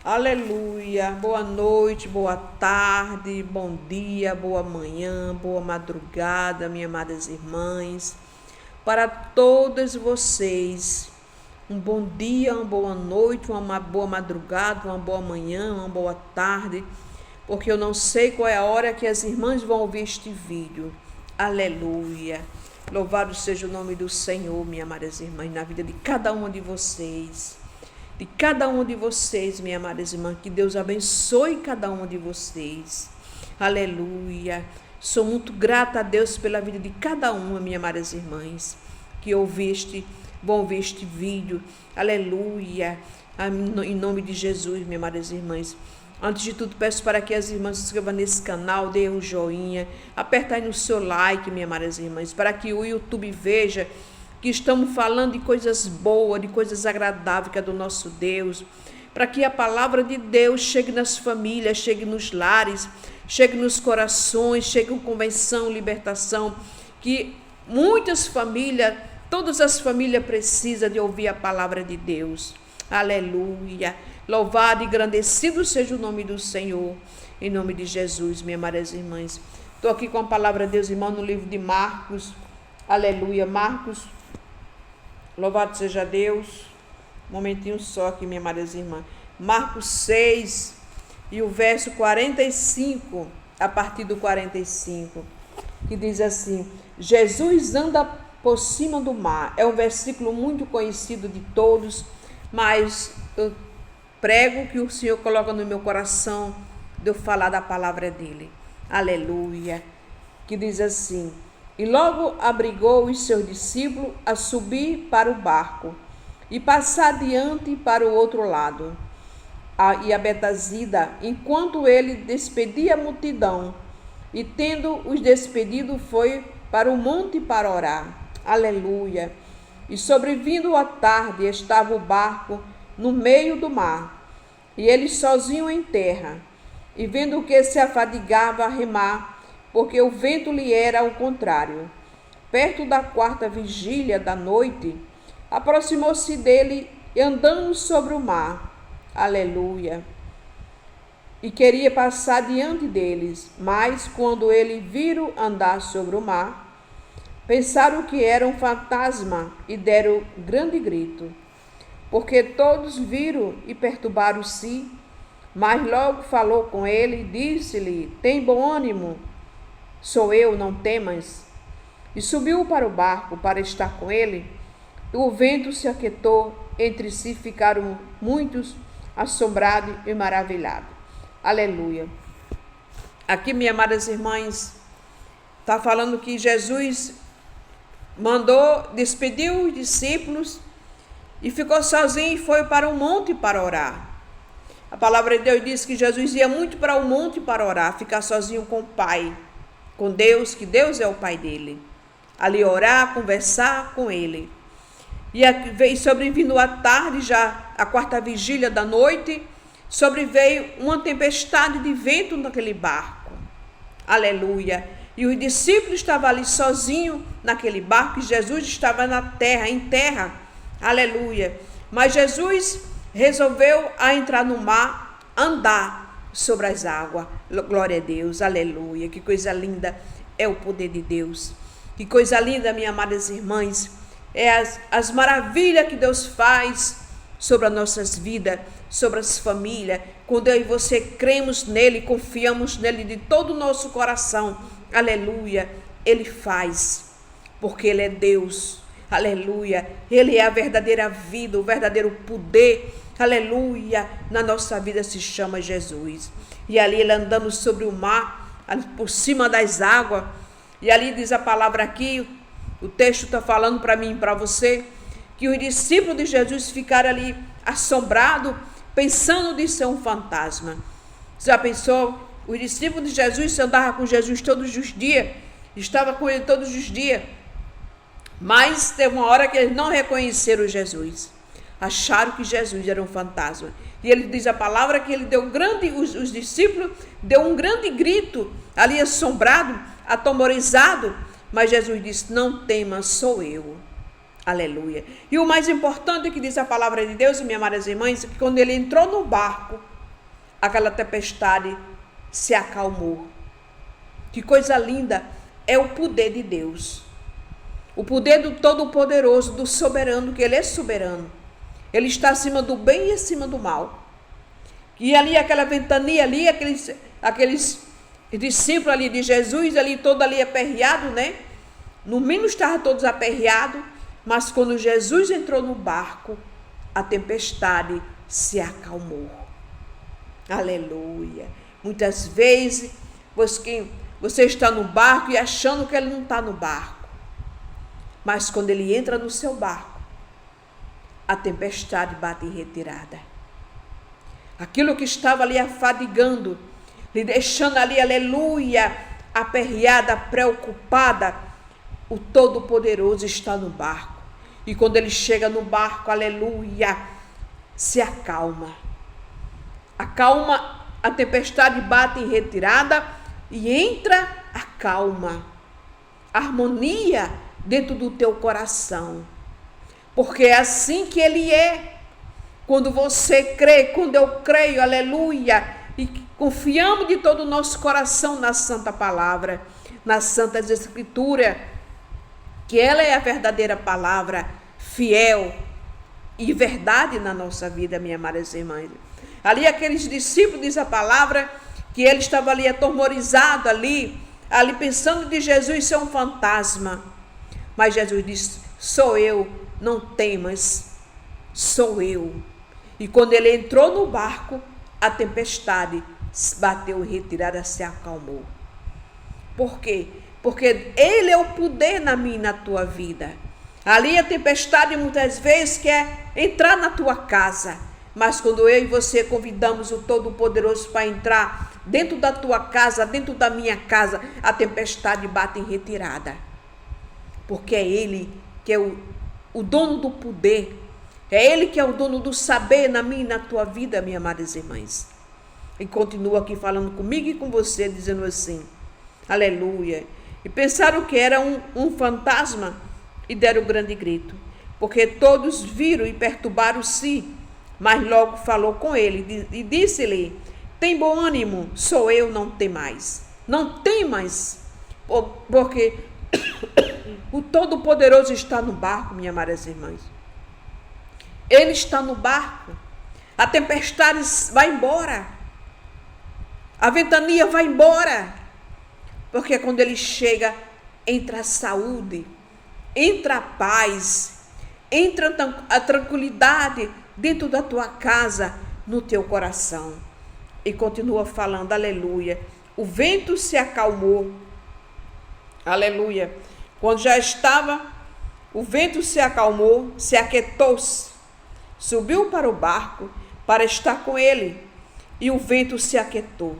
Aleluia. Boa noite, boa tarde, bom dia, boa manhã, boa madrugada, minhas amadas irmãs. Para todas vocês, um bom dia, uma boa noite, uma boa madrugada, uma boa manhã, uma boa tarde, porque eu não sei qual é a hora que as irmãs vão ouvir este vídeo. Aleluia. Louvado seja o nome do Senhor, minhas amadas irmãs, na vida de cada uma de vocês. De cada um de vocês, minhas amadas irmãs, que Deus abençoe cada uma de vocês. Aleluia. Sou muito grata a Deus pela vida de cada uma, minhas amadas irmãs, que vão ver este vídeo. Aleluia. Em nome de Jesus, minhas amadas irmãs. Antes de tudo, peço para que as irmãs se inscrevam nesse canal, deem um joinha, apertem aí no seu like, minhas amadas irmãs, para que o YouTube veja que estamos falando de coisas boas, de coisas agradáveis que é do nosso Deus, para que a palavra de Deus chegue nas famílias, chegue nos lares, chegue nos corações, chegue com convenção, libertação, que muitas famílias, todas as famílias precisam de ouvir a palavra de Deus. Aleluia. Louvado e engrandecido seja o nome do Senhor, em nome de Jesus, minhas amadas irmãs. Estou aqui com a palavra de Deus, irmão, no livro de Marcos. Aleluia. Marcos. Louvado seja Deus. Um momentinho só aqui, minhas amadas irmãs. Marcos 6 e o verso 45, a partir do 45, que diz assim: Jesus anda por cima do mar. É um versículo muito conhecido de todos, mas eu prego que o Senhor coloca no meu coração de eu falar da palavra dele. Aleluia. Que diz assim: e logo abrigou os seus discípulos a subir para o barco e passar adiante para o outro lado, e a Betsaida, enquanto ele despedia a multidão. E tendo os despedido, foi para o monte para orar. Aleluia. E sobrevindo a tarde, estava o barco no meio do mar, e ele sozinho em terra. E vendo que se afadigava a remar, porque o vento lhe era ao contrário, perto da 4ª vigília da noite, aproximou-se dele e andando sobre o mar. Aleluia. E queria passar diante deles, mas quando ele viram andar sobre o mar, pensaram que era um fantasma e deram grande grito, porque todos viram e perturbaram-se. Mas logo falou com ele, disse-lhe: tem bom ânimo, sou eu, não temas. E subiu para o barco para estar com ele. O vento se aquietou, entre si ficaram muitos assombrados e maravilhados. Aleluia. Aqui, minhas amadas irmãs, está falando que Jesus despediu os discípulos e ficou sozinho e foi para um monte para orar. A palavra de Deus diz que Jesus ia muito para o monte para orar, ficar sozinho com o Pai, com Deus, que Deus é o Pai dele. Ali orar, conversar com ele. E sobrevindo à tarde, já a 4ª vigília da noite, sobreveio uma tempestade de vento naquele barco. Aleluia. E os discípulos estavam ali sozinhos naquele barco, e Jesus estava em terra. Aleluia. Mas Jesus resolveu entrar no mar, andar sobre as águas. Glória a Deus, aleluia. Que coisa linda é o poder de Deus. Que coisa linda, minhas amadas irmãs, é as maravilhas que Deus faz sobre as nossas vidas, sobre as famílias. Quando eu e você cremos nele, confiamos nele de todo o nosso coração, aleluia, ele faz, porque ele é Deus. Aleluia, ele é a verdadeira vida, o verdadeiro poder, aleluia, na nossa vida se chama Jesus. E ali ele andando sobre o mar, por cima das águas, e ali diz a palavra aqui, o texto está falando para mim e para você, que os discípulos de Jesus ficaram ali assombrados, pensando de ser um fantasma. Você já pensou? Os discípulos de Jesus andavam com Jesus todos os dias, estavam com ele todos os dias, mas teve uma hora que eles não reconheceram Jesus. Acharam que Jesus era um fantasma. E ele diz a palavra que ele os discípulos deu um grande grito, ali assombrado, atemorizado. Mas Jesus disse: não temas, sou eu. Aleluia. E o mais importante que diz a palavra de Deus, minhas amadas irmãs, é que quando ele entrou no barco, aquela tempestade se acalmou. Que coisa linda é o poder de Deus. O poder do Todo-Poderoso, do Soberano, que Ele é soberano. Ele está acima do bem e acima do mal. E ali aquela ventania ali, aqueles discípulos ali de Jesus, ali todo ali aperreado, né? No mínimo estavam todos aperreados, mas quando Jesus entrou no barco, a tempestade se acalmou. Aleluia. Muitas vezes você está no barco e achando que ele não está no barco. Mas quando ele entra no seu barco, a tempestade bate em retirada. Aquilo que estava ali afadigando, lhe deixando ali, aleluia, aperreada, preocupada, o Todo-Poderoso está no barco. E quando ele chega no barco, aleluia, se acalma. Acalma, a tempestade bate em retirada e entra a calma, a harmonia dentro do teu coração. Porque é assim que ele é. Quando você crê, quando eu creio, aleluia, e confiamos de todo o nosso coração na Santa Palavra, nas Santas Escrituras, que ela é a verdadeira palavra, fiel e verdade na nossa vida, minhas amadas irmãs. Ali aqueles discípulos, diz a palavra, que ele estava ali atemorizado, ali pensando de Jesus ser um fantasma. Mas Jesus disse, sou eu, não temas, sou eu. E quando ele entrou no barco, a tempestade bateu em retirada, se acalmou. Por quê? Porque ele é o poder na minha e na tua vida. Ali a tempestade muitas vezes quer entrar na tua casa. Mas quando eu e você convidamos o Todo-Poderoso para entrar dentro da tua casa, dentro da minha casa, a tempestade bate em retirada. Porque é ele que é o dono do poder. É ele que é o dono do saber na minha e na tua vida, minhas amadas irmãs. E continua aqui falando comigo e com você, dizendo assim, aleluia. E pensaram que era um fantasma e deram um grande grito. Porque todos viram e perturbaram-se. Mas logo falou com ele e disse-lhe, tem bom ânimo, sou eu, não tem mais. Não tem mais, porque o Todo-Poderoso está no barco, minhas amadas irmãs. Ele está no barco. A tempestade vai embora. A ventania vai embora. Porque quando ele chega, entra a saúde, entra a paz, entra a tranquilidade dentro da tua casa, no teu coração. E continua falando, aleluia. O vento se acalmou. Aleluia. Quando já estava, o vento se acalmou, se aquietou-se. Subiu para o barco para estar com ele. E o vento se aquietou.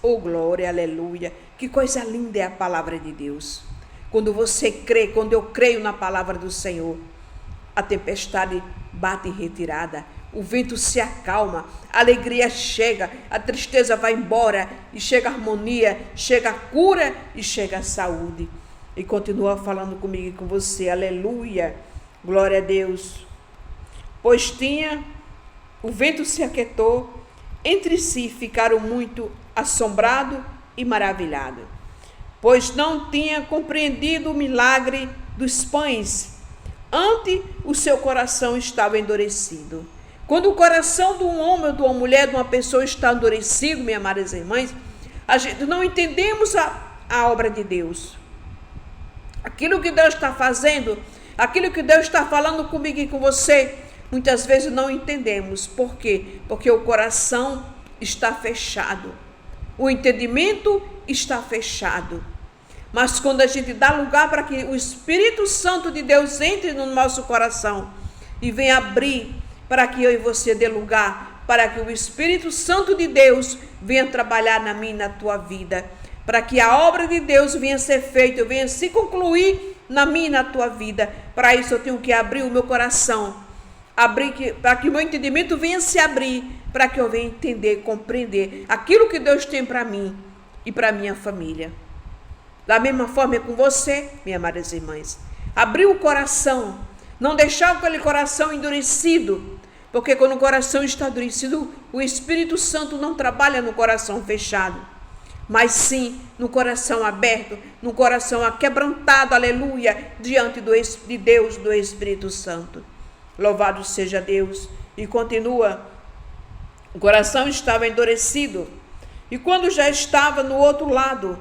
Oh, glória, aleluia. Que coisa linda é a palavra de Deus. Quando você crê, quando eu creio na palavra do Senhor, a tempestade bate em retirada. O vento se acalma, a alegria chega, a tristeza vai embora e chega a harmonia, chega a cura e chega a saúde. E continua falando comigo e com você, aleluia, glória a Deus. Pois o vento se aquietou, entre si ficaram muito assombrados e maravilhados, pois não tinha compreendido o milagre dos pães, antes o seu coração estava endurecido. Quando o coração de um homem ou de uma mulher, de uma pessoa está endurecido, minhas amadas irmãs, a gente não entendemos a obra de Deus. Aquilo que Deus está fazendo, aquilo que Deus está falando comigo e com você, muitas vezes não entendemos. Por quê? Porque o coração está fechado. O entendimento está fechado. Mas quando a gente dá lugar para que o Espírito Santo de Deus entre no nosso coração e venha abrir, para que eu e você dê lugar, para que o Espírito Santo de Deus venha trabalhar na minha e na tua vida, para que a obra de Deus venha ser feita, venha se concluir na minha e na tua vida. Para isso eu tenho que abrir o meu coração, para que o meu entendimento venha se abrir, para que eu venha entender, compreender aquilo que Deus tem para mim e para minha família. Da mesma forma é com você, minhas amadas irmãs. Abrir o coração, não deixar aquele coração endurecido, Porque quando o coração está endurecido, o Espírito Santo não trabalha no coração fechado, mas sim no coração aberto, no coração aquebrantado, aleluia, diante de Deus, do Espírito Santo. Louvado seja Deus. E continua, o coração estava endurecido, e quando já estava no outro lado,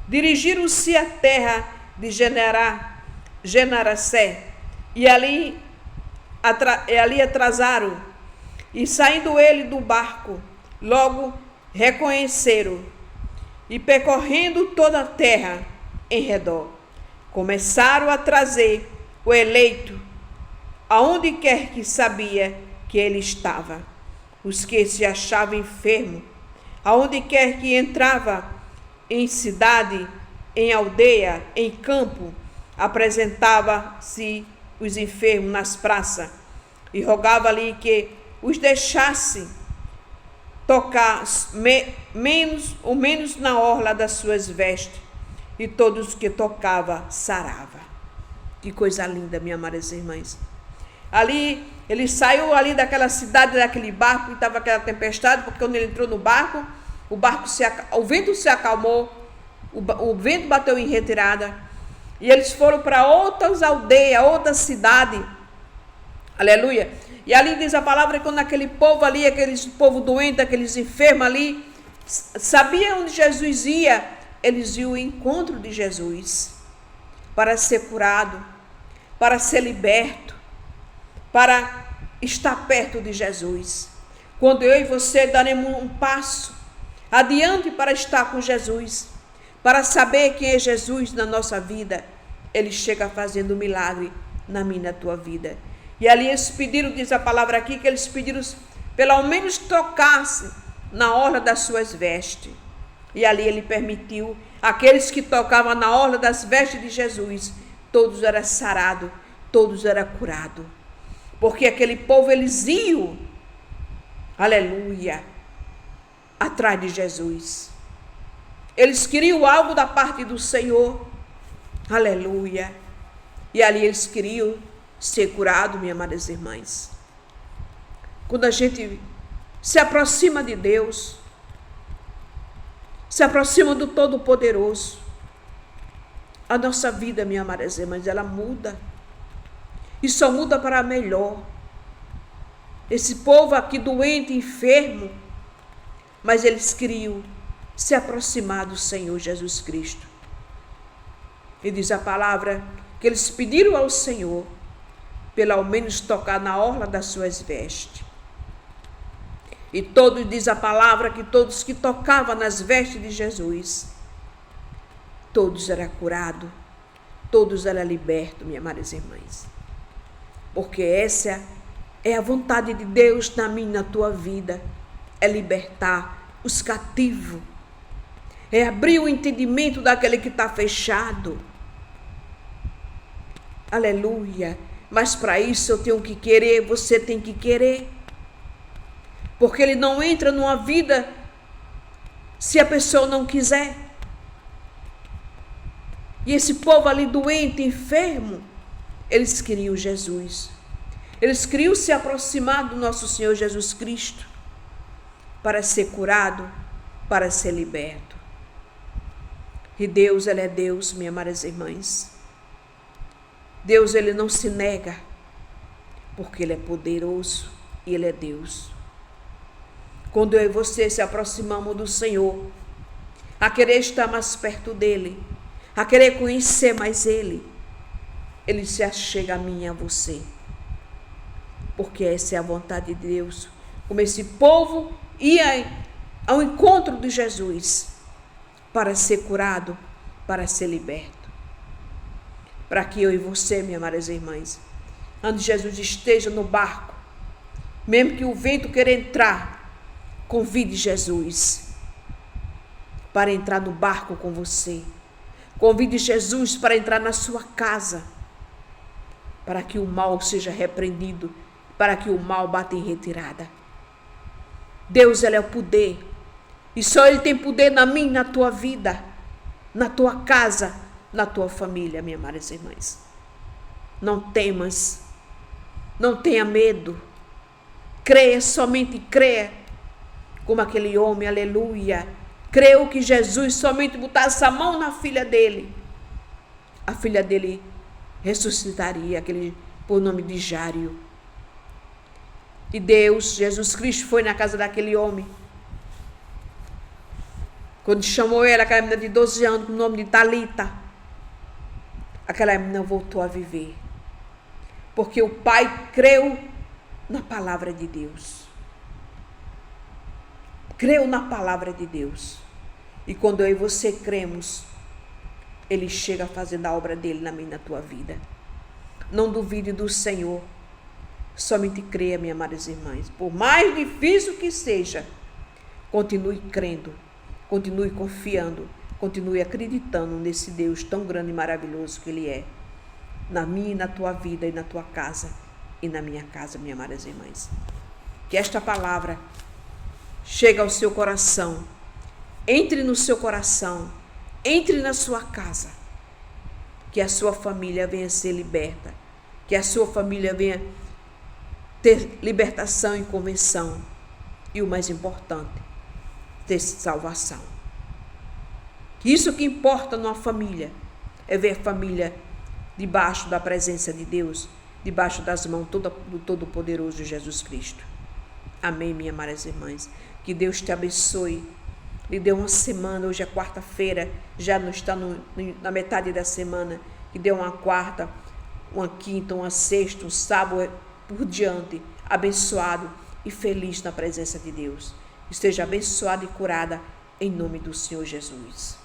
dirigiram-se à terra de Genaracé, e ali atrasaram, e saindo ele do barco, logo reconheceram, e percorrendo toda a terra em redor, começaram a trazer o eleito, aonde quer que sabia que ele estava. Os que se achavam enfermos, aonde quer que entrava, em cidade, em aldeia, em campo, apresentava-se os enfermos nas praças, e rogava-lhe que os deixasse tocar menos na orla das suas vestes, e todos que tocava sarava. Que coisa linda, minhas amadas irmãs. Ali, ele saiu ali daquela cidade, daquele barco, e estava aquela tempestade, porque quando ele entrou no barco, o vento se acalmou, o vento bateu em retirada, e eles foram para outras aldeias, outra cidade, aleluia. E ali diz a palavra que quando aquele povo ali, aquele povo doente, aqueles enfermos ali, sabia onde Jesus ia, eles iam ao encontro de Jesus, para ser curado, para ser liberto, para estar perto de Jesus. Quando eu e você daremos um passo adiante para estar com Jesus, para saber quem é Jesus na nossa vida, ele chega fazendo milagre na minha e na tua vida. E ali eles pediram, diz a palavra aqui, que eles pediram pelo menos tocasse na orla das suas vestes. E ali ele permitiu, aqueles que tocavam na orla das vestes de Jesus, todos eram sarados, todos eram curados. Porque aquele povo, eles iam, aleluia, atrás de Jesus. Eles queriam algo da parte do Senhor, aleluia. E ali eles queriam ser curados, minhas amadas irmãs. Quando a gente se aproxima de Deus, se aproxima do Todo-Poderoso, a nossa vida, minhas amadas irmãs, ela muda. E só muda para melhor. Esse povo aqui doente, enfermo, mas eles queriam se aproximar do Senhor Jesus Cristo. E diz a palavra que eles pediram ao Senhor, pelo menos tocar na orla das suas vestes. E todos, diz a palavra, que todos que tocavam nas vestes de Jesus, todos eram curados, todos eram libertos, minhas amadas irmãs. Porque essa é a vontade de Deus na minha e na tua vida, é libertar os cativos, é abrir o entendimento daquele que está fechado. Aleluia. Mas para isso eu tenho que querer, você tem que querer. Porque ele não entra numa vida se a pessoa não quiser. E esse povo ali doente, enfermo, eles queriam Jesus. Eles queriam se aproximar do nosso Senhor Jesus Cristo para ser curado, para ser liberto. E Deus, ele é Deus, minhas amadas irmãs. Deus, ele não se nega, porque ele é poderoso e ele é Deus. Quando eu e você se aproximamos do Senhor, a querer estar mais perto dele, a querer conhecer mais ele se achega a mim e a você. Porque essa é a vontade de Deus. Como esse povo ia ao encontro de Jesus para ser curado, para ser liberto. Para que eu e você, minhas amadas irmãs, onde Jesus esteja no barco, mesmo que o vento queira entrar, convide Jesus para entrar no barco com você. Convide Jesus para entrar na sua casa, para que o mal seja repreendido, para que o mal bata em retirada. Deus, ele é o poder, e só ele tem poder na minha e na tua vida, na tua casa, na tua família, minhas amadas irmãs. Não temas, não tenha medo, Creia, somente creia, como aquele homem, aleluia. Creu que Jesus somente botasse a mão na filha dele. A filha dele ressuscitaria, aquele por nome de Jário. E Deus, Jesus Cristo, foi na casa daquele homem. Quando chamou ela, aquela menina de 12 anos, com o nome de Talita, aquela menina voltou a viver. Porque o pai creu na palavra de Deus. Creu na palavra de Deus. E quando eu e você cremos, Ele chega fazendo a obra dele na minha e na tua vida. Não duvide do Senhor. Somente creia, minhas amadas irmãs. Por mais difícil que seja, continue crendo, continue confiando, continue acreditando nesse Deus tão grande e maravilhoso que Ele é. Na minha e na tua vida e na tua casa e na minha casa, minhas amadas irmãs. Que esta palavra chegue ao seu coração, entre no seu coração, entre na sua casa, que a sua família venha ser liberta, que a sua família venha ter libertação e convenção, e o mais importante, ter salvação. Isso que importa numa família, é ver a família debaixo da presença de Deus, debaixo das mãos do Todo-Poderoso Jesus Cristo. Amém, minhas amadas irmãs. Que Deus te abençoe. Lhe dê uma semana, hoje é quarta-feira, já não está na metade da semana, que dê uma quarta, uma quinta, uma sexta, um sábado por diante, abençoado e feliz na presença de Deus. Esteja abençoada e curada em nome do Senhor Jesus.